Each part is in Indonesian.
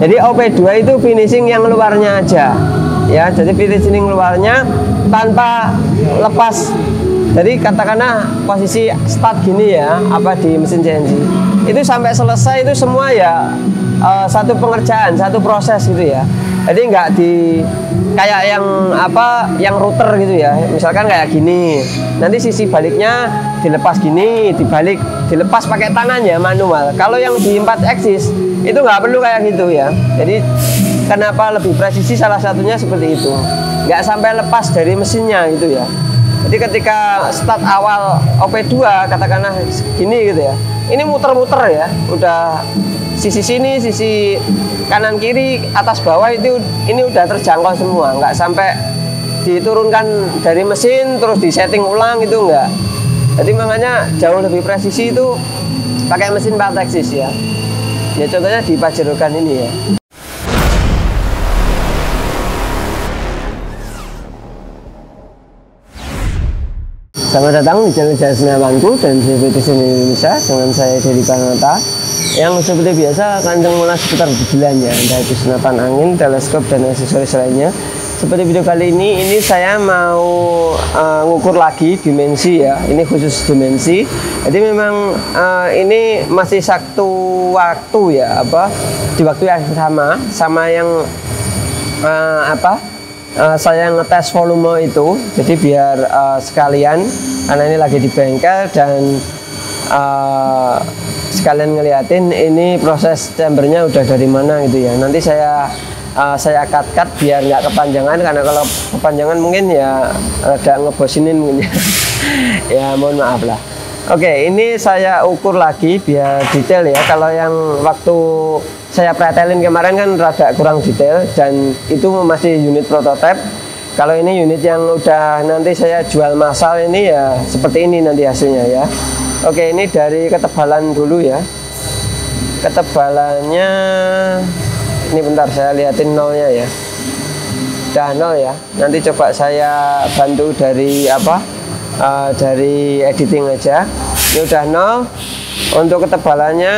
Jadi OP2 itu finishing yang luarnya aja ya, jadi finishing luarnya tanpa lepas. Jadi katakanlah posisi start gini ya, apa di mesin CNC itu sampai selesai itu semua ya satu pengerjaan, satu proses gitu ya. Jadi nggak di kayak yang apa, yang router gitu ya. Misalkan kayak gini, nanti sisi baliknya dilepas gini, dibalik, dilepas pakai tangan ya, manual. Kalau yang di 4 axis itu nggak perlu kayak gitu ya. Jadi kenapa lebih presisi, salah satunya seperti itu, nggak sampai lepas dari mesinnya gitu ya. Jadi ketika start awal OP2 katakanlah gini gitu ya, ini muter-muter ya, udah sisi sini, sisi kanan kiri, atas bawah itu ini udah terjangkau semua, nggak sampai diturunkan dari mesin terus disetting ulang, itu enggak. Jadi makanya jauh lebih presisi itu pakai mesin 4 axis ya. Ya contohnya di Pajero Gun ini ya. Selamat datang di channel Jalan Senayanku dan CVT Indonesia dengan saya Dedi Kanata, yang seperti biasa akan mengulas seputar mobilannya, entah itu senapan angin, teleskop, dan aksesoris lainnya. Seperti video kali ini saya mau ngukur lagi dimensi ya, ini khusus dimensi. Jadi memang ini masih satu waktu ya, di waktu yang sama yang saya ngetes volume itu, jadi biar sekalian, karena ini lagi di bengkel dan sekalian ngeliatin ini proses chambernya udah dari mana gitu ya. Nanti saya cut biar nggak kepanjangan, karena kalau kepanjangan mungkin ya agak ngebosinin mungkin ya. Ya mohon maaf lah. Oke, ini saya ukur lagi biar detail ya. Kalau yang waktu saya pretelin kemarin kan rada kurang detail, dan itu masih unit prototipe. Kalau ini unit yang udah nanti saya jual massal, ini ya seperti ini nanti hasilnya ya. Oke, ini dari ketebalan dulu ya. Ketebalannya ini bentar saya liatin nolnya ya. Udah nol ya. Nanti coba saya bantu dari dari editing aja. Ini udah nol. Untuk ketebalannya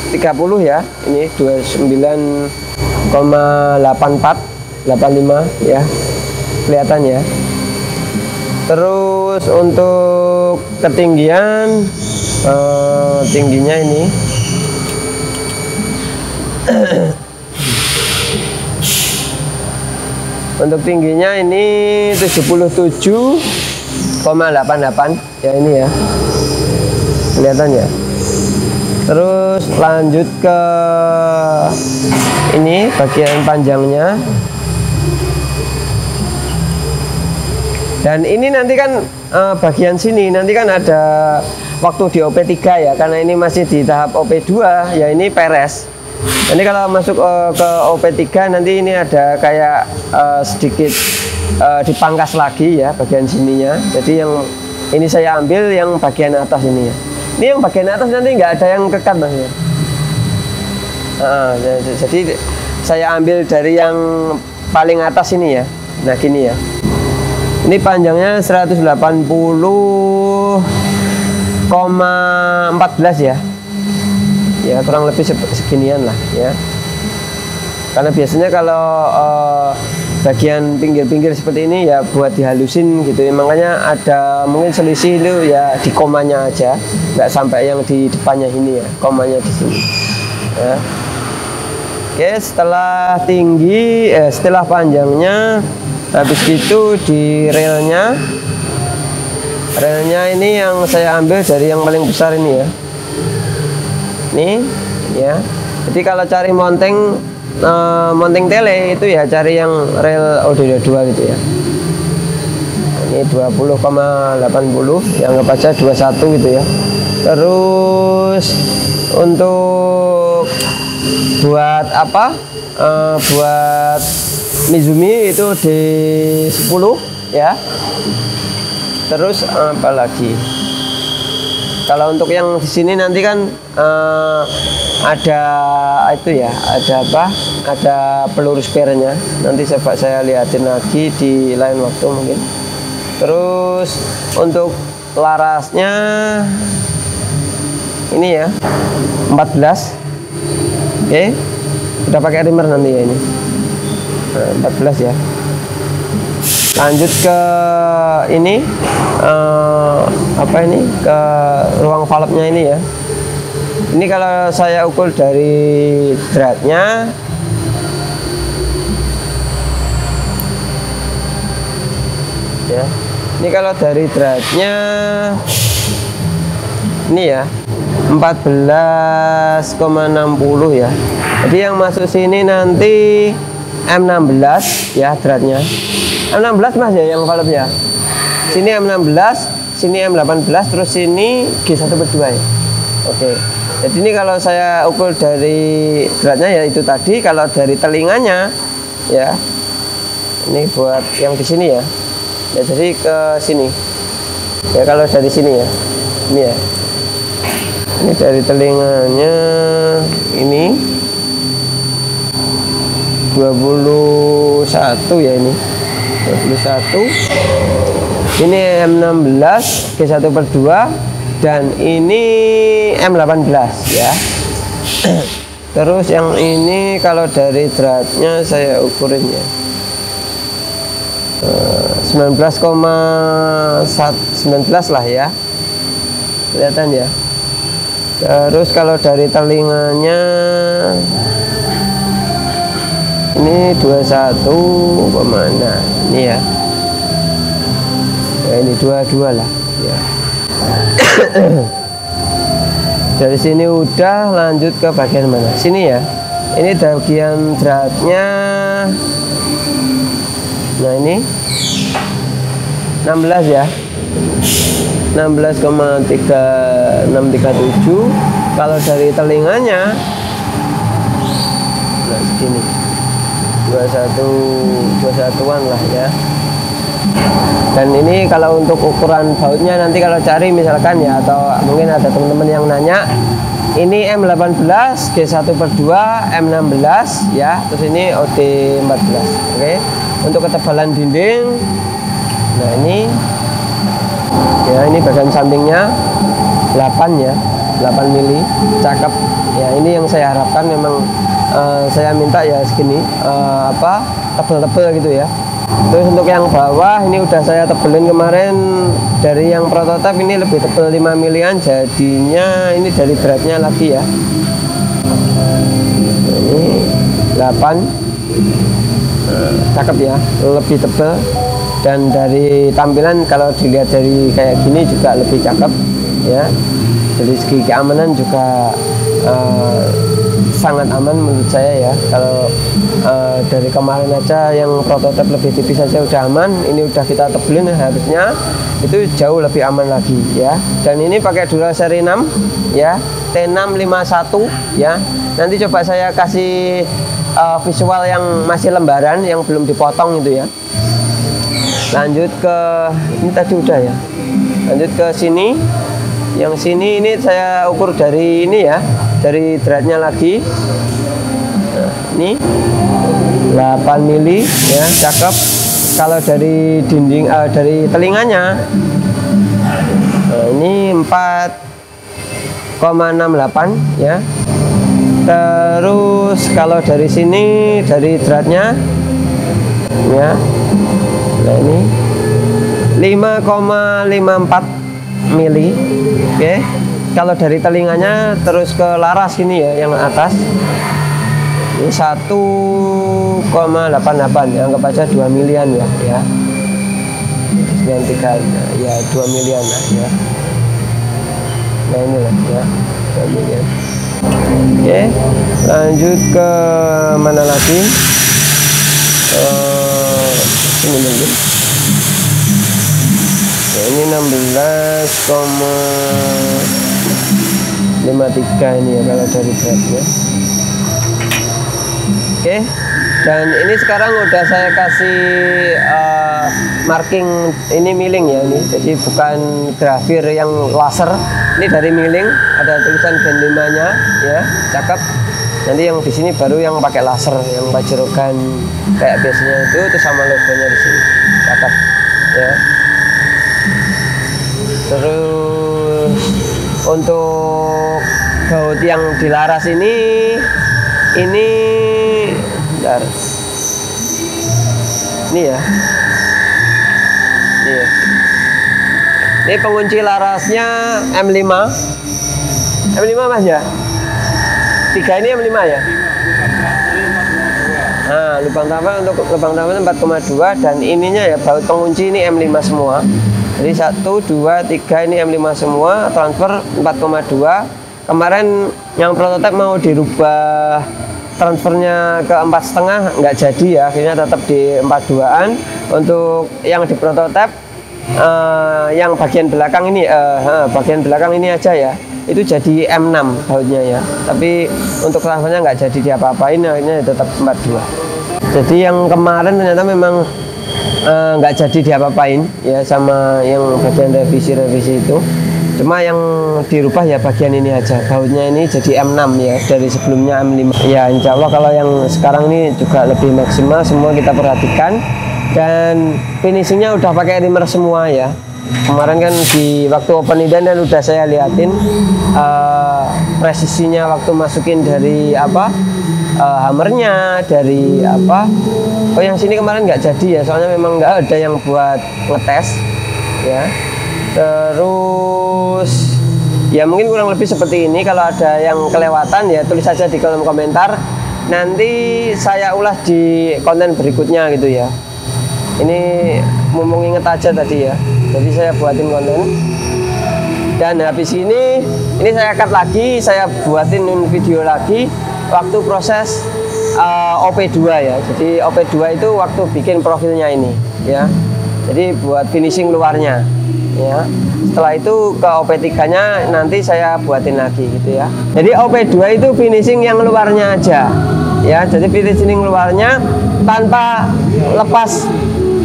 30 ya, ini 29,85 ya, kelihatan ya. Terus untuk ketinggian, tingginya ini untuk tingginya ini 77,88 ya, ini ya, kelihatan ya. Terus lanjut ke ini bagian panjangnya, dan ini nanti kan bagian sini nanti kan ada waktu di OP3 ya, karena ini masih di tahap OP2 ya, ini peres. Ini kalau masuk ke OP3 nanti ini ada kayak sedikit dipangkas lagi ya bagian sininya. Jadi yang ini saya ambil yang bagian atas ini ya. Ini yang bagian atas nanti nggak ada yang kekat mas ya. Jadi saya ambil dari yang paling atas ini ya. Nah gini ya. Ini panjangnya 180,14 ya. Ya kurang lebih seginian lah ya. Karena biasanya kalau bagian pinggir-pinggir seperti ini ya buat dihalusin gitu ya, makanya ada mungkin selisih itu ya di komanya aja, nggak sampai yang di depannya ini ya, komanya di sini ya. Oke, setelah tinggi setelah panjangnya, habis itu di relnya ini yang saya ambil dari yang paling besar ini ya, ini ya. Jadi kalau cari mounting tele itu ya cari yang rel OD2 gitu ya. Ini 20,80 yang anggap aja 21 gitu ya. Terus untuk buat buat Mizumi itu di 10 ya. Terus apa lagi? Kalau untuk yang di sini nanti kan ada itu ya, ada peluru spare-nya. Nanti coba saya liatin lagi di lain waktu mungkin. Terus untuk larasnya ini ya 14 Oke, udah pakai reamer nanti ya ini. 14 ya. Lanjut ke ini apa ini, ke ruang valve-nya ini ya. Ini kalau saya ukur dari dratnya ya. Ini kalau dari dratnya ini ya 14,60 ya. Jadi yang masuk sini nanti M16 ya dratnya. M16 Mas ya yang valve-nya. Sini M16, sini M18, terus sini G1/2 ya. Oke. Jadi ini kalau saya ukur dari dratnya ya itu tadi, kalau dari telinganya ya. Ini buat yang di sini ya. Ya jadi ke sini. Ya kalau dari sini ya. Ini ya. Ini dari telinganya ini 21 ya ini. 21. Ini M16 G1/2 dan ini M18 ya. Terus yang ini kalau dari dratnya saya ukurin ya 19,19 lah ya, kelihatan ya. Terus kalau dari telinganya ini 21 kemana ini ya, ya ini 22 lah ya. Dari sini udah, lanjut ke bagian mana? Sini ya. Ini bagian dratnya. Nah ini 16 ya. 16,3637. Kalau dari telinganya nah segini 21an lah ya. Dan ini kalau untuk ukuran bautnya nanti kalau cari misalkan ya, atau mungkin ada teman-teman yang nanya, ini M18 G1/2 M16 ya, terus ini OD14. Oke. Untuk ketebalan dinding, nah ini ya, ini bagian sampingnya 8 ya, 8 mili, cakep ya. Ini yang saya harapkan, memang saya minta ya segini, tebel-tebel gitu ya. Terus untuk yang bawah ini udah saya tebelin kemarin, dari yang prototipe ini lebih tebel 5 milian, jadinya ini dari dratnya lagi ya. Ini 8, cakep ya, lebih tebel. Dan dari tampilan kalau dilihat dari kayak gini juga lebih cakep ya. Dari segi keamanan juga sangat aman menurut saya ya. Kalau dari kemarin aja yang prototipe lebih tipis saja udah aman, ini udah kita tebelin, harusnya itu jauh lebih aman lagi ya. Dan ini pakai Dura seri 6 ya, T651 ya. Nanti coba saya kasih visual yang masih lembaran, yang belum dipotong itu ya. Lanjut ke ini tadi udah ya. Lanjut ke sini. Yang sini ini saya ukur dari ini ya, dari dratnya lagi. Nah, ini 8 mili ya, cakep. Kalau dari dinding dari telinganya, nah, ini 4,68 ya. Terus kalau dari sini, dari dratnya ya, nah ini 5,54 mili. Oke. Kalau dari telinganya terus ke laras ini ya, yang atas ini 1,88 ya, anggap aja 2 milian ya, 93 ya, 2 milian lah ya. Nah ini lah ya, 2 milian. Oke, lanjut ke mana lagi? Ini mungkin. Nah, ini 16,53 ini ya kalau dari beratnya. Oke, dan ini sekarang udah saya kasih marking, ini milling ya ini. Jadi bukan grafir yang laser, ini dari milling, ada tulisan Gen 5-nya ya, cakep. Nanti yang di sini baru yang pakai laser, yang pajerokan kayak biasanya itu sama logonya di sini, cakep ya. Terus untuk baut yang dilaras ini Ini bentar. Ini ya. Ini ya. Ini pengunci larasnya M5. M5 Mas ya? 3 ini M5 ya? Nah, lubang tampal untuk lubang tampal 4,2 dan ininya ya baut pengunci ini M5 semua. Jadi 1, 2, 3 ini M5 semua, transfer 4,2. Kemarin yang prototipe mau dirubah transfernya ke 4,5 nggak jadi ya, akhirnya tetap di 42-an. Untuk yang di prototipe yang bagian belakang ini bagian belakang ini aja ya, itu jadi M6 bautnya ya, tapi untuk transfernya nggak jadi diapa-apain, akhirnya tetap 42. Jadi yang kemarin ternyata memang nggak jadi diapa-apain ya sama yang bagian revisi itu. Cuma yang dirubah ya bagian ini aja, bautnya ini jadi M6 ya, dari sebelumnya M5 ya. Insya Allah kalau yang sekarang ini juga lebih maksimal, semua kita perhatikan. Dan finishingnya udah pakai rimmer semua ya. Kemarin kan di waktu open event dan udah saya liatin presisinya waktu masukin dari hammernya, dari oh yang sini kemarin nggak jadi ya, soalnya memang nggak ada yang buat ngetes ya. Terus ya mungkin kurang lebih seperti ini. Kalau ada yang kelewatan ya tulis saja di kolom komentar, nanti saya ulas di konten berikutnya gitu ya. Ini mumpung inget aja tadi ya, jadi saya buatin konten. Dan habis ini saya cut lagi, saya buatin video lagi waktu proses OP2 ya. Jadi OP2 itu waktu bikin profilnya ini ya, jadi buat finishing luarnya ya. Setelah itu ke OP3 nya nanti saya buatin lagi gitu ya. Jadi OP2 itu finishing yang luarnya aja ya, jadi finishing luarnya tanpa lepas.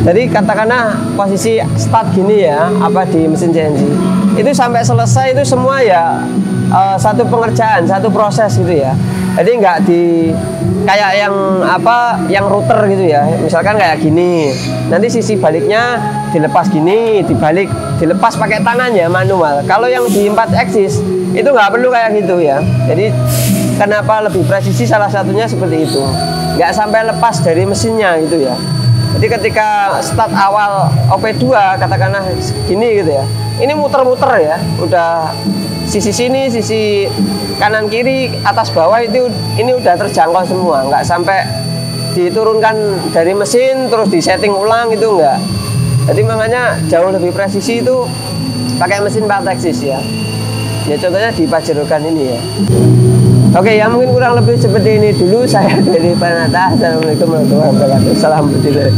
Jadi katakanlah posisi start gini ya, di mesin CNC itu sampai selesai itu semua ya satu pengerjaan, satu proses gitu ya. Jadi nggak kayak yang router gitu ya. Misalkan kayak gini, nanti sisi baliknya dilepas gini, dilepas pakai tangan ya, manual. Kalau yang di 4 axis itu nggak perlu kayak gitu ya. Jadi kenapa lebih presisi, salah satunya seperti itu, nggak sampai lepas dari mesinnya gitu ya. Jadi ketika start awal OP2 katakanlah gini gitu ya, ini muter-muter ya, udah sisi sini, sisi kanan kiri, atas bawah itu ini udah terjangkau semua, nggak sampai diturunkan dari mesin terus disetting ulang, itu enggak. Jadi makanya jauh lebih presisi itu pakai mesin 4 axis ya. Ya contohnya di Pajero ini ya. Oke ya, mungkin kurang lebih seperti ini dulu. Saya dari Panata. Assalamualaikum warahmatullahi wabarakatuh. Salam budidaya.